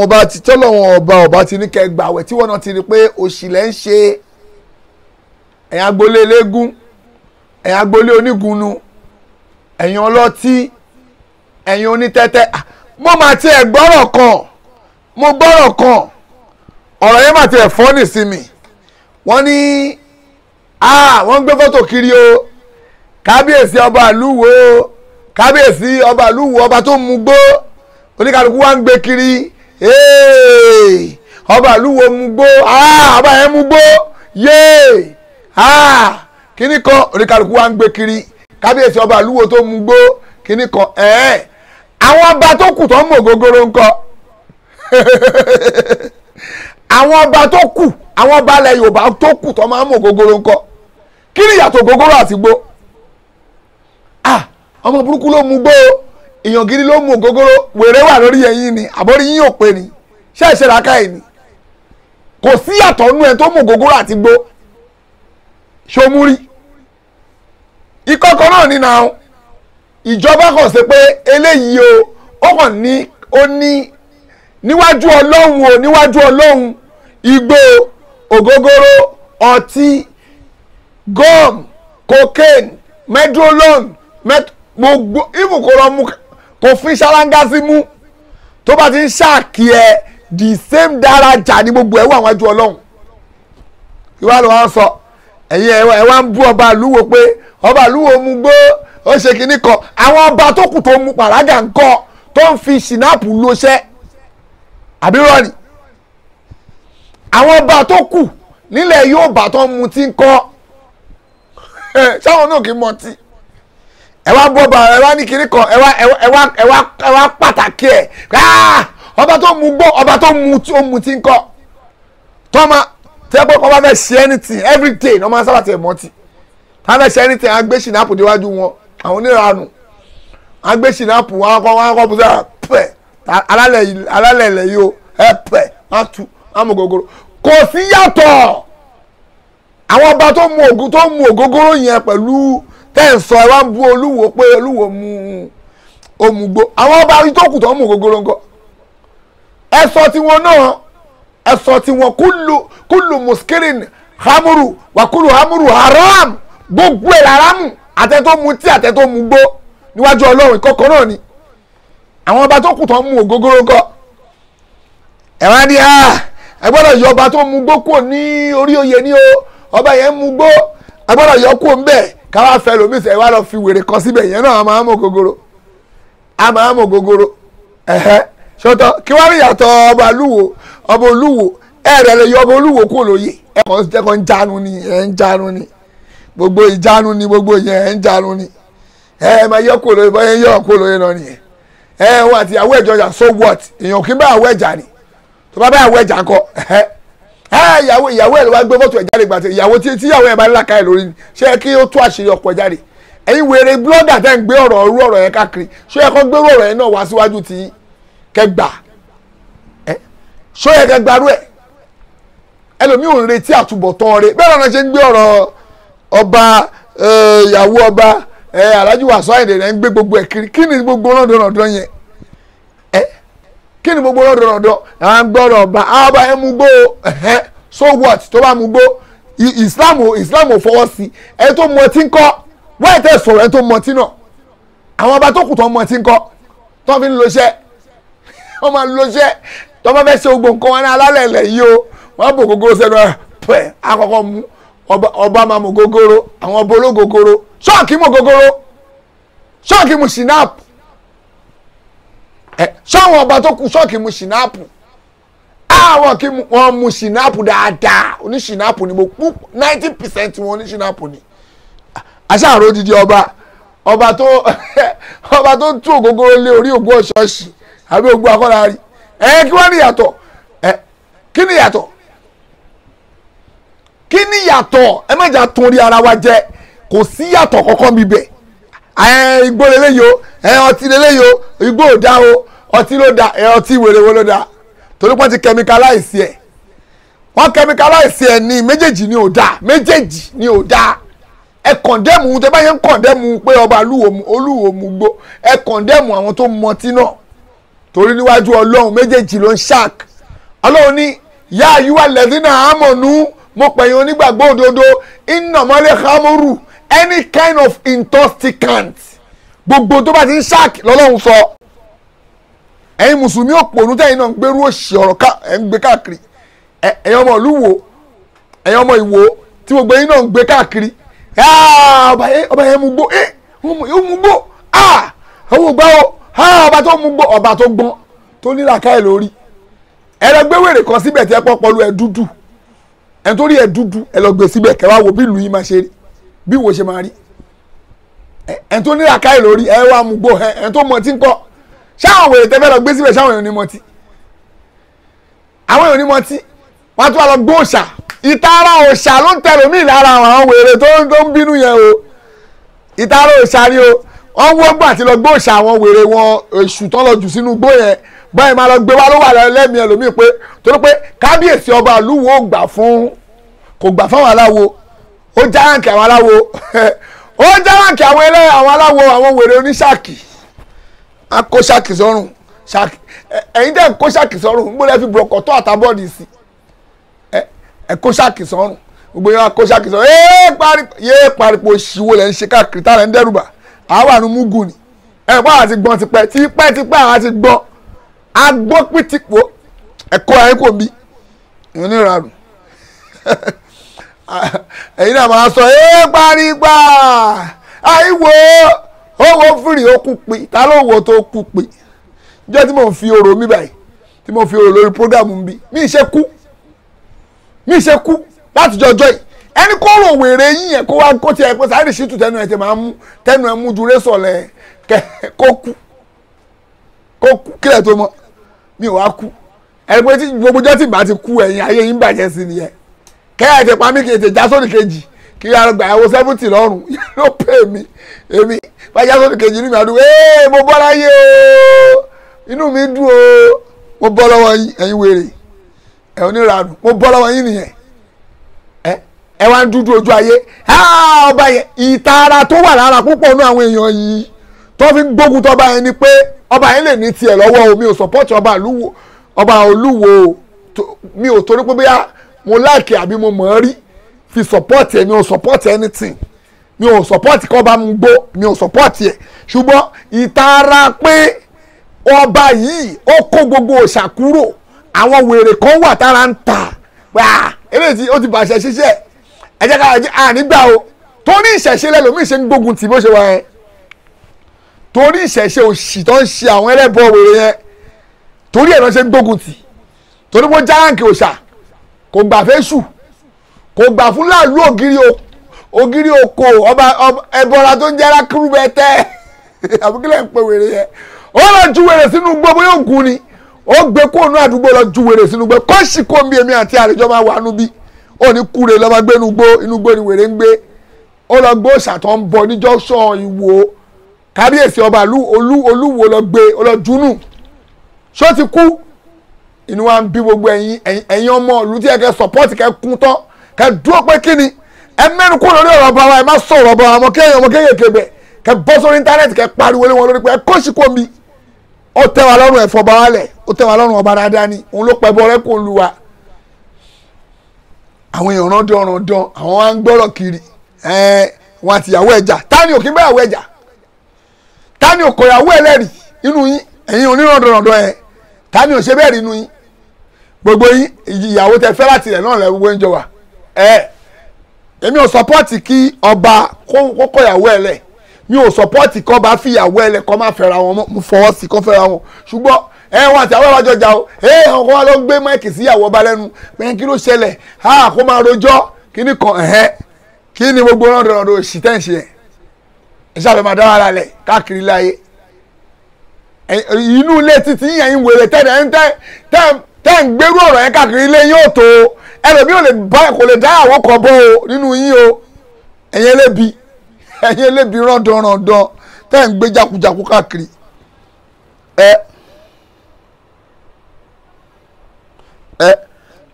ọba ti tọ́lọ́wọ́n ọba ti ní kẹ́ gbàwẹ̀ tí wọ́n náà ti rí pé òṣìlẹ̀ ń ṣe ẹ̀yin agboolé eléégún ẹ̀yin agboolé onígunnu ẹ̀yin ọlọ́tí ẹ̀yin onítẹ́tẹ́ mo máa ti ẹ̀ gbọ́rọ̀ kan ọ̀rọ̀ yẹn máa ti ẹ̀ fọ́ nísìmí wọ́n ní wọ́n ń gbé fọ́tò kiri o kábíyèsí ọba àlúwo ọba tó mú gbó oníkàlùkù wa ń gbé kiri ọba àlúwo mú gbó ọba yẹn mú gbó yéé kíní kan oníkàlùkù wa ń gbé kiri kábíyèsí ọba àlúwo tó mú gbó kíní kan àwọn ọba tó kù tó ń mọ ògógóró ńkọ́ àwọn ọba tó kù àwọn ọba ilẹ̀ Yorùbá tó kù tó máa ń mọ ògógóró ńkọ́ kí ni ìyàtọ̀ ògógóró àti gbó ọmọ burúkú ló mú gbó èèyàn gidi ló mú ògógóró wèrè wà lórí ẹ̀yìn ni àbórí yín ò pé ni ṣé ẹ ṣe ràákà ẹ̀ ni kò sí ìyàtọ̀ nú ẹ tó mú ògógóró àti gbó ṣomúrí ìkọ̀kọ̀ náà nínú àwọn ìjọba kàn ṣe pé eléyìí ó kàn ní ó ní níwájú ọlọ́run igbó ògógóró ọtí gum cocaine medrolone gbogbo ibùkún lọ mú kò fi ṣáláńgá sí mú tó bá ti ń ṣáàkì ẹ the same daraja ní gbogbo ẹwà wájú ọlọ́run ìwà ló wá sọ ẹ̀yin ẹ wá ń bú ọba àlúwo pé ọba àlúwo mú gbó ó ṣe kinní kan àwọn ọba tó kù tó mú pàrágà ńkọ́ tó ń fi ṣìnáàpù lóṣẹ́ àbí rọ́ọ̀nì àwọn ọba tó kù nílẹ̀ Yorùbá tó ń mutí ńkọ́ ṣáwọn náà kì í mọtí ẹ wá bọ́ bá ẹ wá ní kinní kan ẹ wá pàtàkì ẹ ọba tó mú gbó ọba tó mutí ńkọ́ tọ́mọ tẹ́gbọ́n kan bá fẹ́ ṣe anything every day ní wọ́n máa ń sábà tẹ̀ mọ́tì tá a fẹ́ ṣe anything á gbé ṣìnáàpù déwájú wọn àwọn oníranù á gbé ṣìnáàpù wọn kọ́ bú sára pẹ̀ alálẹ̀ ilẹ̀ yìí o ẹ pẹ̀ wọ́n tú wọ́n mú ògógóró kò sí yàtọ̀ àwọn ọba tó mú ògógóró yẹn pẹ̀lú tẹ́ǹsọ ẹ wá ń bú Olúwo pé Olúwo mú òmùgbò àwọn ọba tó kù tó mú ògógóró ńkọ́ ẹ sọ tiwọn náà ẹsọ tí wọn kúlù muskirin hamuru wà kúlù hamuru haram gbogbo ẹ̀ haramu àtẹ́tọ́ mu tí àtẹ́tọ́ mu gbó níwájú ọlọ́run ìkọ̀kọ̀ náà ni àwọn ọba tó kù tó ń mu ògógóró kọ́ ẹ̀ wá ní ẹ gbọ́dọ̀ yọ ọba tó mu gbó kúrò ní orí oyè ní o ọba yẹn mu gbó ẹ gbọ́dọ̀ yọ kúrò ń bẹ̀ káwá fẹ́ lómi sẹ́ ẹ wá lọ fi wèrè kan síbẹ̀ yẹn náà a máa mọ ògógóró ṣọtọ kí wọ́n rí ìyàtọ̀ ọba Olúwo ẹ̀rẹ̀ lè yọ ọba Olúwo kúrò lóye ẹ̀kọ́ jẹ́kọ̀ ń jánu ni gbogbo ìjánu ni gbogbo yẹn ń jánu ni máa yọ kúrò lóye bọ́yẹn yọ kúrò lóye náà nìyẹn wọn àti ìyàwó ẹ̀jọ̀ jà so what èèyàn kì í bá ìyàwó ẹ̀jà ni tó bá ìyàwó ẹ̀jà kọ ìyàwó ẹ̀ ló wá gbé fọ́tò ẹ̀ jáde gbàtẹ́ ìyàwó tí ìyàwó ẹ̀ bá ń lákàá ẹ̀ lórí ni ṣé kí ó tú àṣírí ọkọ jáde ẹ̀yin wèrè blọ́gà tẹ́ ń gbé ọ̀rọ̀ yẹn káàkiri ṣé ẹ kọ́ gbé ọ̀rọ̀ yẹn náà wá síwájú tí kẹgbà ṣó yẹ kẹgbàrú ẹ ẹlòmíì ò ń retí àtúbọ̀tán rẹ bẹ́ẹ̀ náà ṣe ń gbé ọ̀rọ̀ ọba ìyàwó ọba Alhaji Wasiu Ayinde rẹ̀ ń gbé gbogbo ẹ̀ kiri kí ni gbogbo rọ̀dọ̀rọ̀dọ̀ yẹn kí ni gbogbo rọ̀dọ̀rọ̀dọ̀ àwọn gbọ́dọ̀ ọba àwọn ọba yẹn mú gbó so what tó bá mú gbó Islam ò fọwọ́ sí ẹni tó mọ ọtí ńkọ́ wọ́n ẹ̀ tẹ̀ sọ̀rọ̀ ẹni tó mọ ọtí náà àwọn ọba tó kù tó mọ ọtí ńkọ́ tó fi ń lo iṣẹ́ wọ́n máa lo iṣẹ́ tó bá fẹ́ ṣe gbogbo nǹkan wọn ní alálẹ̀ ilẹ̀ yìí o wọ́n bò gógóró sẹ́nu ẹ̀ pẹ̀ àkọ́kọ́ mú ọba máa mú gógóró àwọn ọba ológógóró ṣọ́ọ̀kì mú gógóró ṣọ́ọ̀kì mú ṣìnáàpù ṣọ́ọ̀wọ́n ọba tó kù ṣọ́ọ̀kì mú ṣìnáàpù àwọn kí wọ́n mú ṣìnáàpù dáadáa oníṣìnáàpù ni mo kú 90% wọn oníṣìnáàpù ni aṣáàrò odidi ọba tó tú ògógóró lé orí ògùn ọ̀ṣọ́ọ̀ṣì àbí ògùn akọ́lá rí kí wọ́n ní yàtọ̀ kí ni yàtọ̀ kí ni yàtọ̀ ẹ má jà tún rí ara wa jẹ kò sí yàtọ̀ kankan bíbẹ̀ igbó lélẹ́yìí o ọtí lélẹ́yìí o igbó ò dá o ọtí ló dá ọtí wèrè wo ló dá torí wọ́n ti chemicalize ẹ̀ wọ́n chemicalize ẹ̀ ní méjèèjì ni ò dá méjèèjì ni ò dá ẹ kọ̀ndẹ́mù tẹ bá yẹn ń kọ̀ndẹ́mù pé ọba Olúwo mú gbó ẹ kọ̀ndẹ́mù àwọn tó mọtí náà torí níwájú ọlọ́run méjèèjì ló ń ṣáàk ọlọ́run ní yá ayúwà lẹ́dínà àmọ̀nù mo pẹ̀yìn onígbàgbọ́ òdodo iná mọ́lẹ̀ hamuru any kind of intoxicant gbogbo tó bá ti ń ṣáàk lọ́lọ́run sọ ẹ̀yin mùsùlùmí òpònú tẹ̀yin náà ń gbérú òṣì ọ̀rọ̀ ẹ̀ ń gbé káàkiri ẹ̀yin ọmọ ìlú wo ẹ̀yin ọmọ ìwò tí gbogbo yín náà ń gbé káàkiri ọba yẹn mú gbó ó mú gbó owó gbá o ọba tó mú gbó ọba tó gbọ́n tó ní làákàyè lórí ẹ lọ gbé wèrè kan síbẹ̀ tí ẹ pọ́ pọ́lú ẹ dúdú ẹ torí ẹ dúdú ẹ lọ gbé síbẹ̀ kẹ́ wá wo bí ìlú yín máa ṣe rí bí wo ṣe máa rí ẹ tó ní làákàyè lórí ẹ wá mú gbó ẹ tó mọ tí ń kọ́ ṣáwọn wèrè tẹ́fẹ́ lọ gbé síbẹ̀ ṣáwọn èèyàn ní mọtí àwọn èèyàn ní mọtí wọ́n tún wá lọ gbó òòṣà ìtara òòṣà ló ń tẹ̀lé mí lára àwọn wèrè tó ń bínú yẹn o ìtara òòṣà ni o wọ́n wọ́n gbà tí lọ gbó òòṣà àwọn wèrè wọn èṣù tán lọ jù sínú gbó yẹn báyìí máa lọ gbé wá ló wà lẹ́mìí ẹlòmíì pé torí pé kábíyèsí ọba àlúwo kò gbà fáwọn aláwo ó járáǹkì àwọn aláwo ó járáǹkì àwọn aláwo àwọn wèrè oníṣàkì a kó ṣáàkì sọ́rùn ẹ̀yin dẹ̀ kó ṣáàkì sọ́rùn ń gbọ́dọ̀ fi bùrọ̀kọ̀tọ̀ àtàbọ̀dì sí ẹ kó ṣáàkì sọ́rùn gbogbo yẹn kó ṣáàkì sọ́rùn yéé pariwo ṣìwò lẹ́ ń ṣe káàkiri tá à ń dẹ́rùbà àwọn àrùn mugu ni ẹ̀ pọ́n àti gbọ́n tipẹ́ àwọn àti gbọ́n agbọ́ pìtìpọ̀ ẹ̀kọ́ ayé kò bí ìwọ́n ní ìranù ẹ̀yin náà máa sọ pariwo àìwò owó fìrì ó kú pé ta ló wo tó kú pé jẹ́ tí mò ń fi ọ̀rọ̀ mi báyìí tí mò ń fi ọ̀rọ̀ lórí prógámù mi mi ṣe kú láti jọjọ́ yìí ẹni kó rò wèrè yín yẹn kó wá kó tiẹ̀ pé sáré ṣìtú tẹnu ẹ̀ tẹ̀ máa mú tẹnu ẹ̀ mú ju rẹ́sọ̀ lẹ̀ kó kú kílẹ̀ tó mọ́ mi ò wá kú ẹni pé tí gbogbo jọ́ tí bá ti kú ẹ̀yìn ayé yín bàjẹ́ sí nìyẹn kẹ́yà tẹ pa mí kì í tẹ já sórí kejì kí àgbà ẹ̀wọ̀ 70 lọ́rùn ló pè mí èmi bájá sórí kejì inú mi àdúgbò mo bọ́ láyé o inú mi dùn o mo bọ́ lọ́wọ́ yín ẹ̀yin wèrè ẹ̀ oníranù mo bọ́ lọ́wọ́ yín nìyẹn ẹ wá ń dúdú ojú ayé ọba yẹn ìtara tó wà lára púpọ̀ nú àwọn èèyàn yìí tó fi ń gbógun tọ́ba yẹn ni pé ọba yẹn lè ní tiẹ̀ lọ́wọ́ o mi ò support ọba olúwo mi ò torí pé bóyá mo like àbí mo mọ̀ ọ́ rí fi support ẹ̀ mi ò support anything mi ò support kọ́ bá mu gbó mi ò support ẹ̀ ṣùgbọ́n ìtara pé ọba yìí ó kó gbogbo òòṣà kúrò àwọn wèrè kan wà tára ń ta eléyìí tí ó ti bàṣẹ ṣiṣẹ́ ẹ jẹ́ ká nígbà o torí ìṣẹ̀ṣe lẹ́lòmíì ṣe ń gbógun tì bó ṣe wà yẹn torí ìṣẹ̀ṣe òṣì tó ń ṣe àwọn ẹlẹ́bọ wèrè yẹn torí ẹ̀rọ ṣe ń gbógun tì torí bó járáǹkì òòṣà kò gbà fẹ́ṣù kò gbà fún láàlú ògiri oko ọba ẹbọra tó ń jẹ́ alákùrú bẹ́tẹ́ àbúkílẹ̀ ń pe wèrè yẹn ó lọ ju wèrè sínú gbó bóyá ògùn ni ó gbé kóònù àdúgbò lọ ju wèrè sínú gbó kọ́ọ̀ṣì kò ń bí èmi àti àlejò máa wà nú bí ó ní kúre lọ́ba gbé inú gbó ni wèrè ń gbé ó lọ gbó ṣàtọ̀ ń bọ ní junction Ìwó kábíyèsí ọba olúwo lọ gbé ó lọ júnù ṣó ti kú inú wa ń bí gbogbo ẹ̀yin ọmọ ìlú tí ẹ kẹ́ support kẹ́ kún tán kẹ́ dúró pé kí ni ẹ mẹ́nu kó lórí ọ̀rọ̀ ọba wa ẹ má sọ̀rọ̀ ọba ọmọ kéèké bẹ̀ kẹ́ bọ́ sórí íńtánẹ́ẹ̀tì kẹ́ pariwo lé wọn lórí pé ẹ kó sì kó mi ó tẹ́ wa lọ́rùn ẹ̀fọ́ ọba wa lẹ̀ ó tẹ́ wa lọ́rùn ọba dáadáa ni òun ló pẹ́ bọ́ rẹ́ kó lu wa àwọn èèyàn rán dán àwọn wa ń gbọ́rọ̀ kiri wọn àti ìyàwó ẹja tani ò kí bá ìyàwó ẹja tani ò kọ ìyàwó ẹlẹ́rìí inú yín ẹ̀yin oníràndọ̀ràndọ̀ ẹ̀ tani ò ṣe bẹ́ẹ̀ rí inú yín gbogbo yín ìyàwó tẹ fẹ́ láti rẹ̀ náà lẹ́ gbogbo yín jọ wà èmi ò sọpọ́ọ̀tì kí ọba kó kọ ìyàwó ẹ̀ lẹ̀ mi ò sọpọ́ọ̀tì kí ọba fi ìyàwó ẹ̀ lẹ̀ kó má fẹ́ra wọn mo fọwọ́ sí kó fẹ́ra wọn ṣùgbọ́n wọn àti àwọn ìwájọ jà o àwọn kan wá lọ gbé máìkì sí ìyàwó ọba lẹ́nu pé kí ló ṣẹlẹ̀ kó máa rojọ́ kíní kan kí ni gbogbo rọ̀dọ̀rọ̀dọ̀ òṣì tẹ́ ń ṣe ẹ̀ ṣàfẹ́ máa dáwọ́ ara lẹ̀ káàkiri láyé inú ilé títí yẹn ń wèrè tẹ́ ń gbérú ọ̀rọ̀ yẹn káàkiri ilé yóò tó ẹlòmí kò lè dá àwọn kan bọ́ o nínú yín o ẹ̀yin elébi rọ̀dọ̀rọ̀dọ̀ tẹ́ ń gbé jákujàku káàkiri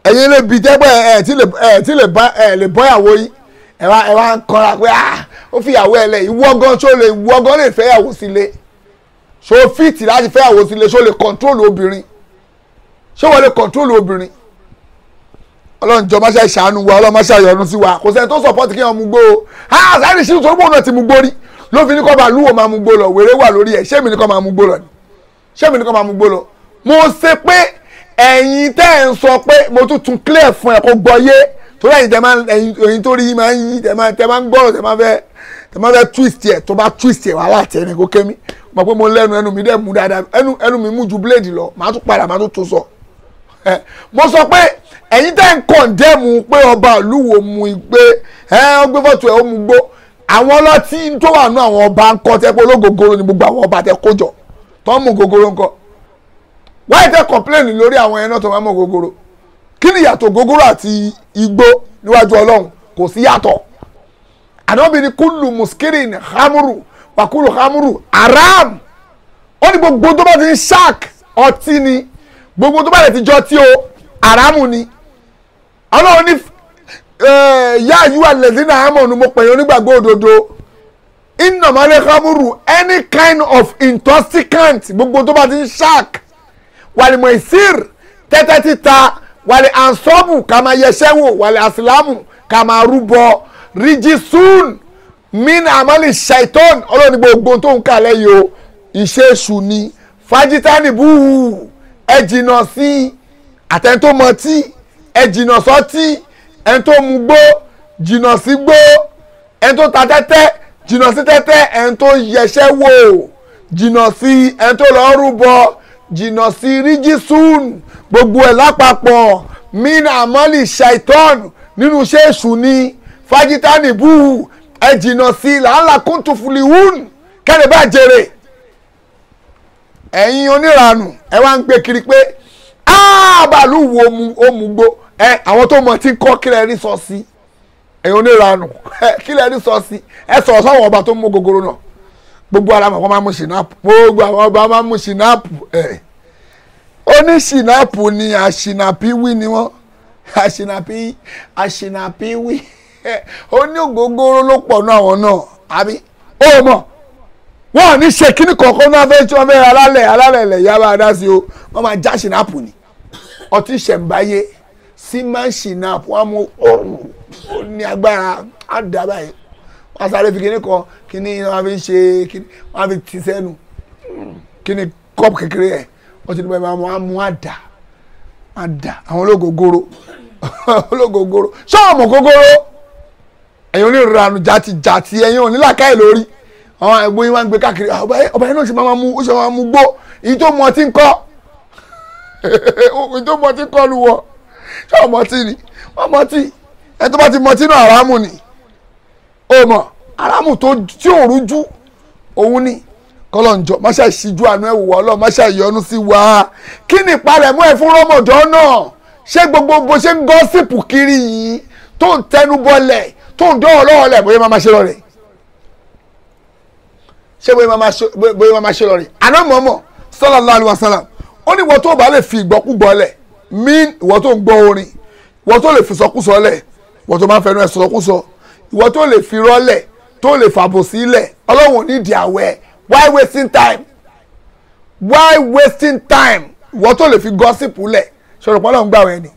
ẹ̀yin elébi tẹ́gbẹ́ lè bọ́ ìyàwó yín ẹ wá ń kanra pé ó fi ìyàwó ẹ lẹ̀ ìwọ gan lè fẹ́ ìyàwó sílé ṣó fìtì láti fẹ́ àwọn sílé ṣó lè kọ̀ntrólù obìnrin ṣó wọ́n lè kọ̀ntrólù obìnrin ọlọ́run jọ máṣá ìṣàánú wa ọlọ́run máṣá ìyọnu sí wa kò sẹ́ni tó sọ̀pọ́tì kí wọ́n mú gbó o sáyẹ́nì sí ìṣòro náà ti mú gbó rí ló fi ní kọ́ máa lúwo máa mú gbó lọ wèrè wà lórí ẹ̀ ṣé mi ní kọ́ máa mú gbó lọ ni ṣé mi ní kọ́ máa mú gbó lọ mo ṣe pé ẹ̀yin tẹ́ ẹ̀ ń sọ pé mo tún clear fún ẹ̀ kó gbọ́ yé torí ẹ̀yin tó rí máa ń yí tẹ́ máa ń gbọ́rọ̀ tẹ́ máa fẹ́ twist ẹ̀ tó bá twist ẹ̀ wàhálà tẹ́ ẹni kó kémi mo pé mo lẹ́nu ẹnu mi dẹ̀ mú dáadáa ẹnu mi mú ju blade lọ màá tún padà màá tún sọ mo sọ pé ẹ̀yin tẹ́ ń kọ̀ndẹ́mù pé ọba ìlúwo mu ìgbé ó gbé fọ́tò ẹ̀ ó mu gbó àwọn ọlọ́tí tó wà nú àwọn ọba ń kọ́ tẹ́ pé ológogoro ni gbogbo àwọn ọba tẹ́ kójọ tó ń mú gogoro ńkọ́ wáyé tẹ́ complain lórí àwọn ẹ̀yẹn náà tó máa mú gogoro kí ni ìyàtọ̀ gogoro àti igbó níwájú ọlọ́run kò sí yàtọ̀ ànábì ní kúlù muskirin hamuru wàkúlù hamuru haram ó ní gbogbo tó bá ti ń shark ọtí ni gbogbo tó bá ti jọ tí o haramu ni ọlọ́run ní yá àyíwá lẹ́sìnà àmọ̀nù mo pẹ̀yìn onígbàgbọ́ òdodo iná malẹ̀ hamuru any kind of intoxicant gbogbo tó bá ti ń shark wàlẹ̀ mọ̀ẹ́sìr tẹ́tẹ́ títa wàlẹ̀ ansọ́bù ká máa yẹsẹ́ wò wàlẹ̀ àsìlámù ká máa rúbọ ríjísùn min amali shaitan ọlọ́run ní gbogbo tó ń kà lẹ́yìn o ìṣèṣù ni fajitani búhù ẹ jìnnà sí àtẹ̀ntó mọtí ẹ jìnnà sọtí ẹni tó mu gbó jìnnà sí gbó ẹni tó ta tẹ́tẹ́ jìnnà sí tẹ́tẹ́ ẹni tó yẹsẹ́ wò jìnnà sí ẹni tó lọ́ọ́ rúbọ jìnnà sí ríjísùn gbogbo ẹ̀ lápapọ̀ min amali shaitan nínú ṣéṣù ni fajitani búhù ẹ jìnnà sí làálàá kúntùfùlìhùn kẹ́lẹ́ bá jèrè ẹ̀yin oníranù ẹ wá ń gbé kiri pé bàálù wo ó mu gbó àwọn tó mọ̀ tí ń kọ́ kílẹ̀ rí sọ sí ẹ̀yin oníranù kílẹ̀ rí sọ sí ẹ sọ̀rọ̀ sọ́wọ́n ọba tó mú gogoro náà gbogbo ara mọ̀ wọ́n máa mú ṣìnáàpù gbogbo àwọn ọba máa mú ṣìnáàpù oníṣìnáàpù ni àṣìnàpíwí ni wọ́n àṣìnàpíwí oní ògógóró ló pọ̀ náà àwọn náà àbí ó mọ̀ wọ́n ní ṣe kíní kọ̀ọ̀kan náà fẹ́ tí wọ́n fẹ́ alálẹ̀ ilẹ̀ ìyá bá dá sí o wọ́n máa já ṣìnáàpù ni ọtí ṣẹ̀ǹbáyé sí máa ń ṣìnáàpù wọ́n mú ó ní agbára àdàbà yìí wọ́n sáré fi kíní kan kíní wọ́n fi ń ṣe kíní wọ́n fi ti sẹ́nu kíní kọ́ọ̀pù kékeré ẹ̀ wọ́n ti ní báyìí máa mú àdà àwọn ológogoro ṣọ́ọ̀mù gógóró ẹ̀yin onírànù jàti ẹ̀yin onílàkàyè lórí àwọn ẹgbẹ́ yín wá ń gbé káàkiri ọba yẹn náà ṣe máa mú ó ṣe máa mú gbó èyí tó mọ tí ń kọ́ èyí tó mọ tí ń kọ́ lu wọ ṣé ọmọ tí ni ọmọ tí ẹ tó bá ti mọ tí náà aráàmù ni ó mọ aráàmù tí ò rújú òun ni kọlọ́njọ máṣá ìṣíjú àánú ẹ̀ wò ọlọ́run máṣá ìyọnu sí wa kí ni ìpalẹ̀mọ́ ẹ̀ fún rọ́mọ̀dọ́ náà ṣé gbogbo bó ṣe ń gọ́sìpù kiri yìí tó ń tẹnu bọlẹ̀ tó ń dán ọlọ́wọ́ lẹ̀ bóyá máa ṣe lọ rẹ̀ ṣé bóyá máa ṣe lọ rẹ̀ àná mọ̀ọ́mọ̀ sallallahu alaihi wasallam ó ní ìwọ tó bá lè fi ìgbọ́kúgbọ́ lẹ̀ ìwọ tó ń gbọ́ orin ìwọ tó lè fi sọkúsọ lẹ̀ ìwọ tó máa ń fẹnu ẹ̀ sọkúsọ ìwọ tó lè fi rọ́lẹ̀ tó lè fàbòsí lẹ̀ ọlọ́run nídìí àwẹ̀ why wasting time ìwọ tó lè fi gọ́sìpù lẹ̀ ṣọ̀rọ̀ pọ́nlọ́run gbà wẹ̀ ni